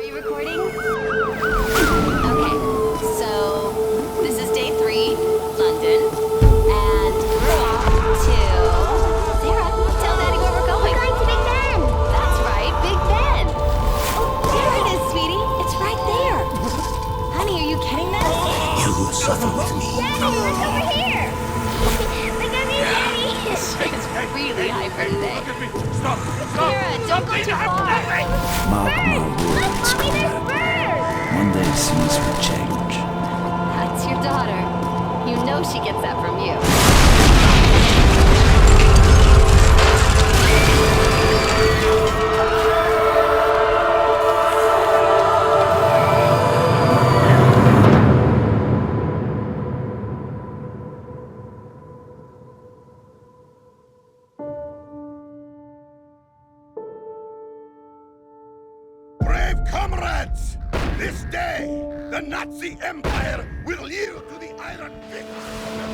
you recording? Okay, so this is day 3, London, and we're off to... Sarah, tell Daddy where we're going. We're going to Big Ben. That's right, Big Ben. Oh, there it is, sweetie. It's right there. Honey, are you getting this? You will suffer with me. Daddy, look over here. Look at me, Daddy. It's really hyper today. Stop! Sarah, don't go too far. Mark my Look, words, Mommy, there's Claire. birds. One day things will change. That's your daughter. You know she gets that from you. Brave comrades! This day, the Nazi Empire will yield to the Iron Fist of the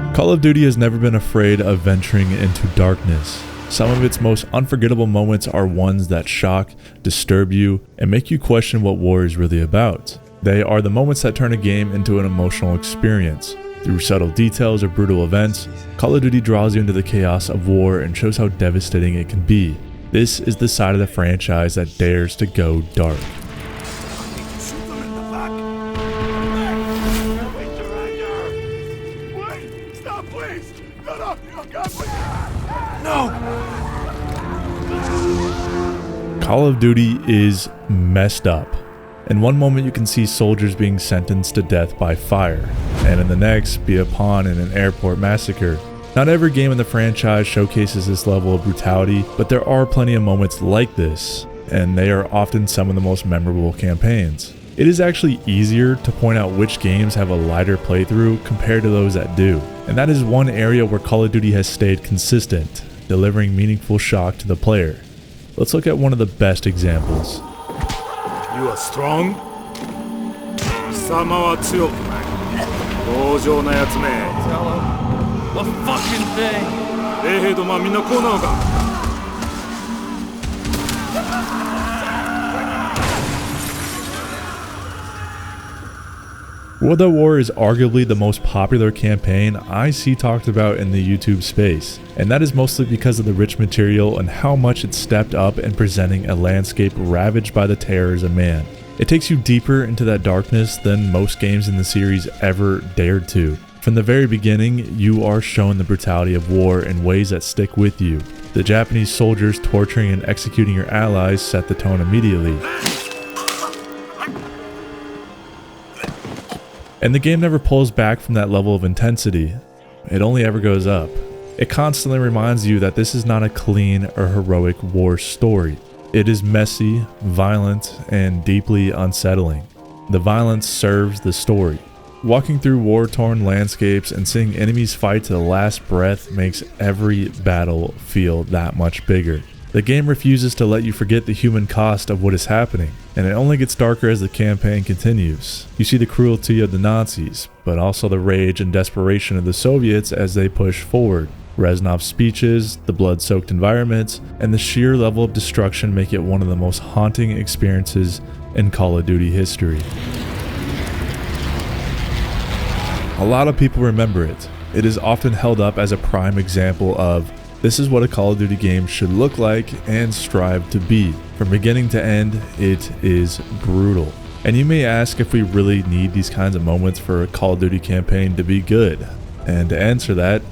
Red. Call of Duty has never been afraid of venturing into darkness. Some of its most unforgettable moments are ones that shock, disturb you, and make you question what war is really about. They are the moments that turn a game into an emotional experience. Through subtle details or brutal events, Call of Duty draws you into the chaos of war and shows how devastating it can be. This is the side of the franchise that dares to go dark. Shoot them in the back! Wait, surrender! Wait! Stop, please! No, no! Oh, God, wait! No! Call of Duty is messed up. In one moment you can see soldiers being sentenced to death by fire, and in the next be a pawn in an airport massacre. Not every game in the franchise showcases this level of brutality, but there are plenty of moments like this, and they are often some of the most memorable campaigns. It is actually easier to point out which games have a lighter playthrough compared to those that do, and that is one area where Call of Duty has stayed consistent, delivering meaningful shock to the player. Let's look at one of the best examples. You are strong? 貴様は強くない。強情なやつめ。 What fucking thing? 衛兵どもはみんなこうなのか。 World at War is arguably the most popular campaign I see talked about in the YouTube space, and that is mostly because of the rich material and how much it stepped up in presenting a landscape ravaged by the terrors of man. It takes you deeper into that darkness than most games in the series ever dared to. From the very beginning, you are shown the brutality of war in ways that stick with you. The Japanese soldiers torturing and executing your allies set the tone immediately. And the game never pulls back from that level of intensity. It only ever goes up. It constantly reminds you that this is not a clean or heroic war story. It is messy, violent, and deeply unsettling. The violence serves the story. Walking through war-torn landscapes and seeing enemies fight to the last breath makes every battle feel that much bigger. The game refuses to let you forget the human cost of what is happening, and it only gets darker as the campaign continues. You see the cruelty of the Nazis, but also the rage and desperation of the Soviets as they push forward. Reznov's speeches, the blood-soaked environments, and the sheer level of destruction make it one of the most haunting experiences in Call of Duty history. A lot of people remember it. It is often held up as a prime example of this is what a Call of Duty game should look like and strive to be. From beginning to end, it is brutal. And you may ask if we really need these kinds of moments for a Call of Duty campaign to be good. And to answer that,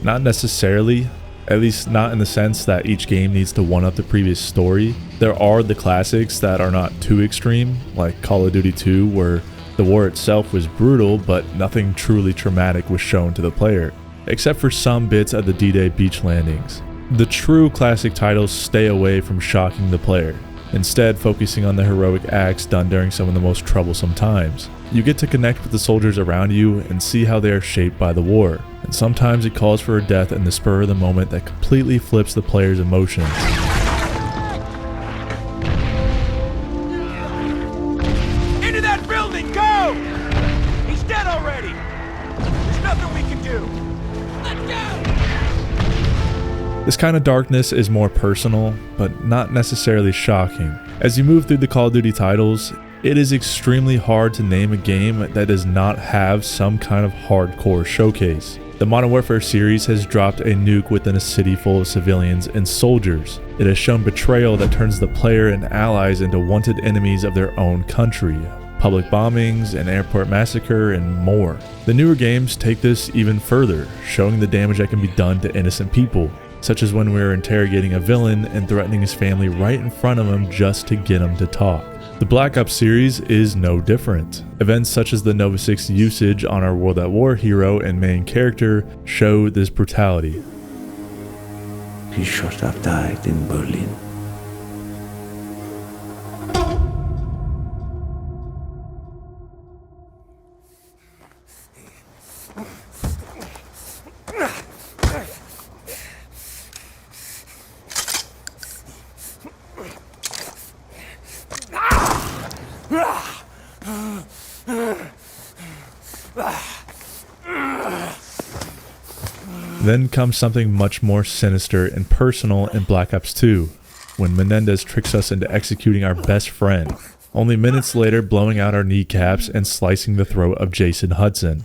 not necessarily, at least not in the sense that each game needs to one-up the previous story. There are the classics that are not too extreme, like Call of Duty 2, where the war itself was brutal, but nothing truly traumatic was shown to the player, except for some bits of the D-Day beach landings. The true classic titles stay away from shocking the player, instead focusing on the heroic acts done during some of the most troublesome times. You get to connect with the soldiers around you and see how they are shaped by the war, and sometimes it calls for a death in the spur of the moment that completely flips the player's emotions. Into that building! Go! He's dead already! There's nothing we can do! Let's go! This kind of darkness is more personal, but not necessarily shocking. As you move through the Call of Duty titles, it is extremely hard to name a game that does not have some kind of hardcore showcase. The Modern Warfare series has dropped a nuke within a city full of civilians and soldiers. It has shown betrayal that turns the player and allies into wanted enemies of their own country, public bombings, an airport massacre, and more. The newer games take this even further, showing the damage that can be done to innocent people, such as when we were interrogating a villain and threatening his family right in front of him just to get him to talk. The Black Ops series is no different. Events such as the Nova 6 usage on our World at War hero and main character show this brutality. He should have died in Berlin. Then comes something much more sinister and personal in Black Ops 2, when Menendez tricks us into executing our best friend, only minutes later blowing out our kneecaps and slicing the throat of Jason Hudson.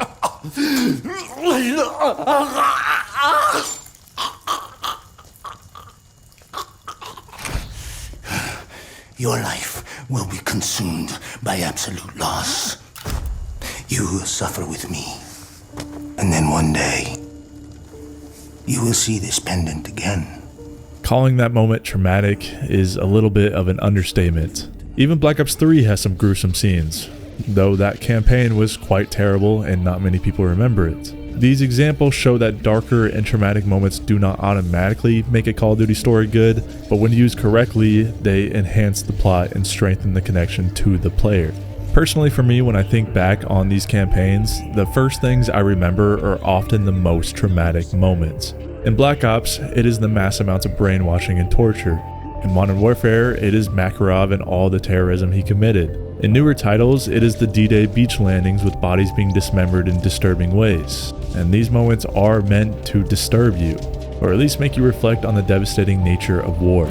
Your life will be consumed by absolute loss. You will suffer with me. And then one day, you will see this pendant again. Calling that moment traumatic is a little bit of an understatement. Even Black Ops 3 has some gruesome scenes, though that campaign was quite terrible and not many people remember it. These examples show that darker and traumatic moments do not automatically make a Call of Duty story good, but when used correctly, they enhance the plot and strengthen the connection to the player. Personally for me, when I think back on these campaigns, the first things I remember are often the most traumatic moments. In Black Ops, it is the mass amounts of brainwashing and torture. In Modern Warfare, it is Makarov and all the terrorism he committed. In newer titles, it is the D-Day beach landings with bodies being dismembered in disturbing ways. And these moments are meant to disturb you, or at least make you reflect on the devastating nature of war.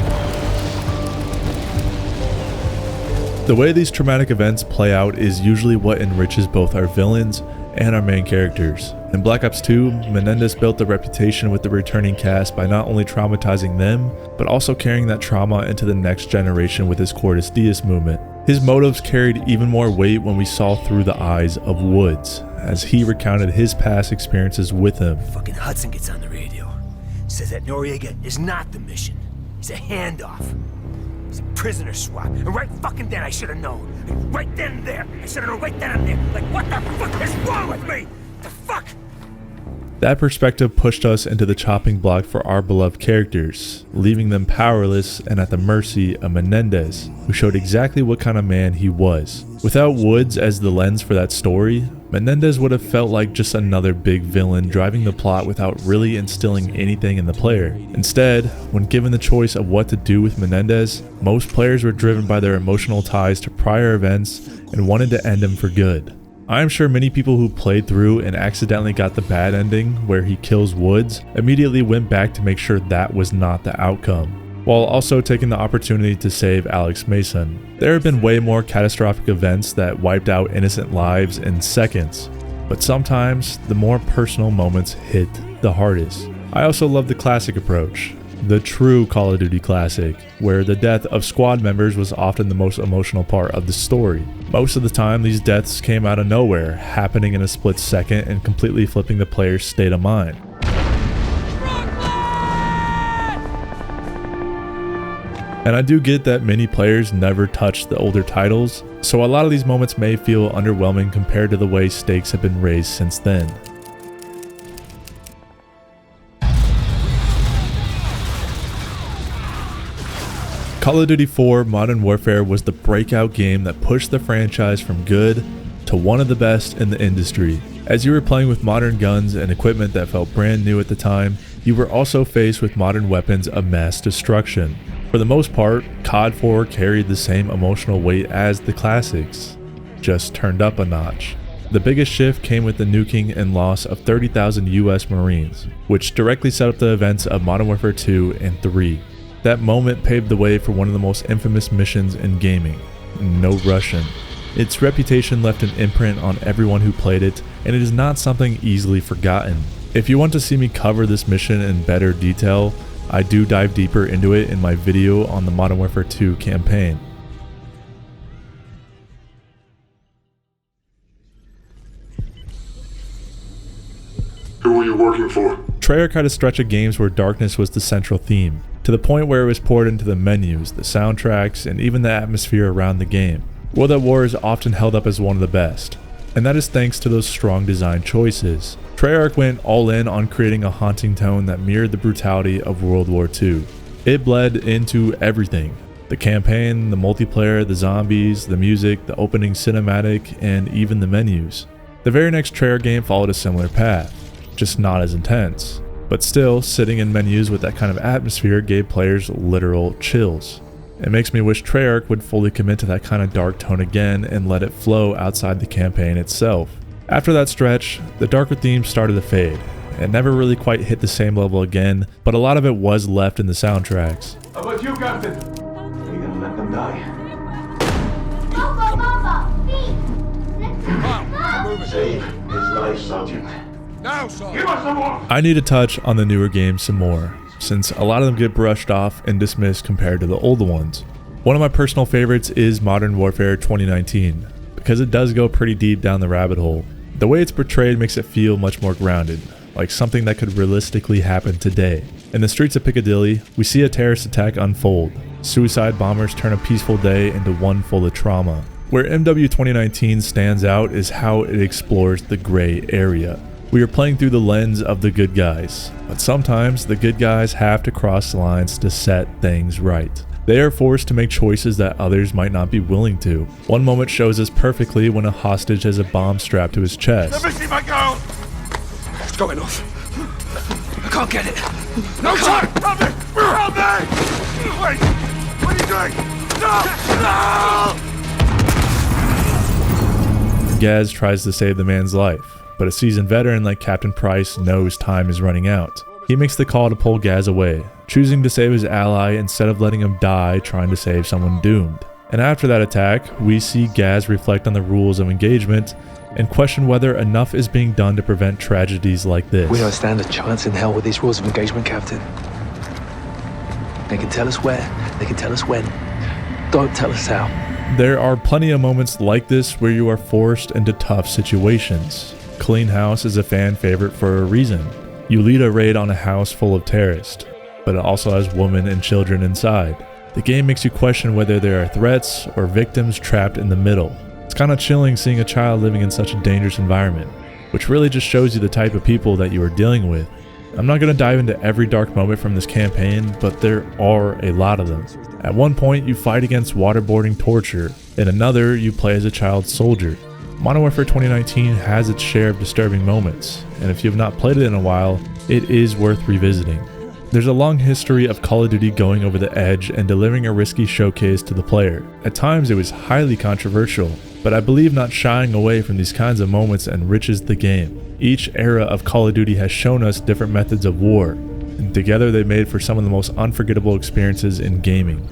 The way these traumatic events play out is usually what enriches both our villains and our main characters. In Black Ops 2, Menendez built a reputation with the returning cast by not only traumatizing them, but also carrying that trauma into the next generation with his Cordis Dias movement. His motives carried even more weight when we saw through the eyes of Woods, as he recounted his past experiences with him. Fucking Hudson gets on the radio. Says that Noriega is not the mission. He's a handoff. He's a prisoner swap. And right fucking then I should have known. Right then and there. I should have known right then and there. Like, what the fuck is wrong with me? The fuck? That perspective pushed us into the chopping block for our beloved characters, leaving them powerless and at the mercy of Menendez, who showed exactly what kind of man he was. Without Woods as the lens for that story, Menendez would have felt like just another big villain driving the plot without really instilling anything in the player. Instead, when given the choice of what to do with Menendez, most players were driven by their emotional ties to prior events and wanted to end him for good. I am sure many people who played through and accidentally got the bad ending where he kills Woods immediately went back to make sure that was not the outcome, while also taking the opportunity to save Alex Mason. There have been way more catastrophic events that wiped out innocent lives in seconds, but sometimes the more personal moments hit the hardest. I also love the classic approach, the true Call of Duty classic, where the death of squad members was often the most emotional part of the story. Most of the time, these deaths came out of nowhere, happening in a split second and completely flipping the player's state of mind. And I do get that many players never touched the older titles, so a lot of these moments may feel underwhelming compared to the way stakes have been raised since then. Call of Duty 4 Modern Warfare was the breakout game that pushed the franchise from good to one of the best in the industry. As you were playing with modern guns and equipment that felt brand new at the time, you were also faced with modern weapons of mass destruction. For the most part, COD 4 carried the same emotional weight as the classics, just turned up a notch. The biggest shift came with the nuking and loss of 30,000 US Marines, which directly set up the events of Modern Warfare 2 and 3. That moment paved the way for one of the most infamous missions in gaming, No Russian. Its reputation left an imprint on everyone who played it, and it is not something easily forgotten. If you want to see me cover this mission in better detail, I do dive deeper into it in my video on the Modern Warfare 2 campaign. Who are you working for? Treyarch had a stretch of games where darkness was the central theme, to the point where it was poured into the menus, the soundtracks, and even the atmosphere around the game. World at War is often held up as one of the best, and that is thanks to those strong design choices. Treyarch went all in on creating a haunting tone that mirrored the brutality of World War II. It bled into everything: the campaign, the multiplayer, the zombies, the music, the opening cinematic, and even the menus. The very next Treyarch game followed a similar path, just not as intense. But still, sitting in menus with that kind of atmosphere gave players literal chills. It makes me wish Treyarch would fully commit to that kind of dark tone again and let it flow outside the campaign itself. After that stretch, the darker themes started to fade. It never really quite hit the same level again, but a lot of it was left in the soundtracks. How about you, Captain? Are you gonna let them die? Papa, please. Save his life, Sergeant. Now, son! Give us some more! I need to touch on the newer games some more, since a lot of them get brushed off and dismissed compared to the older ones. One of my personal favorites is Modern Warfare 2019, because it does go pretty deep down the rabbit hole. The way it's portrayed makes it feel much more grounded, like something that could realistically happen today. In the streets of Piccadilly, we see a terrorist attack unfold. Suicide bombers turn a peaceful day into one full of trauma. Where MW 2019 stands out is how it explores the gray area. We are playing through the lens of the good guys, but sometimes the good guys have to cross lines to set things right. They are forced to make choices that others might not be willing to. One moment shows us perfectly when a hostage has a bomb strapped to his chest. Let me see my girl! It's going off. I can't get it. No time! Help me! Help me! Wait! What are you doing? No! No! Gaz tries to save the man's life, but a seasoned veteran like Captain Price knows time is running out. He makes the call to pull Gaz away, choosing to save his ally instead of letting him die trying to save someone doomed. And after that attack, we see Gaz reflect on the rules of engagement and question whether enough is being done to prevent tragedies like this. We don't stand a chance in hell with these rules of engagement, Captain. They can tell us where, they can tell us when. Don't tell us how. There are plenty of moments like this where you are forced into tough situations. Clean House is a fan favorite for a reason. You lead a raid on a house full of terrorists, but it also has women and children inside. The game makes you question whether there are threats or victims trapped in the middle. It's kind of chilling seeing a child living in such a dangerous environment, which really just shows you the type of people that you are dealing with. I'm not going to dive into every dark moment from this campaign, but there are a lot of them. At one point, you fight against waterboarding torture. In another, you play as a child soldier. Modern Warfare 2019 has its share of disturbing moments, and if you have not played it in a while, it is worth revisiting. There's a long history of Call of Duty going over the edge and delivering a risky showcase to the player. At times it was highly controversial, but I believe not shying away from these kinds of moments enriches the game. Each era of Call of Duty has shown us different methods of war, and together they made for some of the most unforgettable experiences in gaming.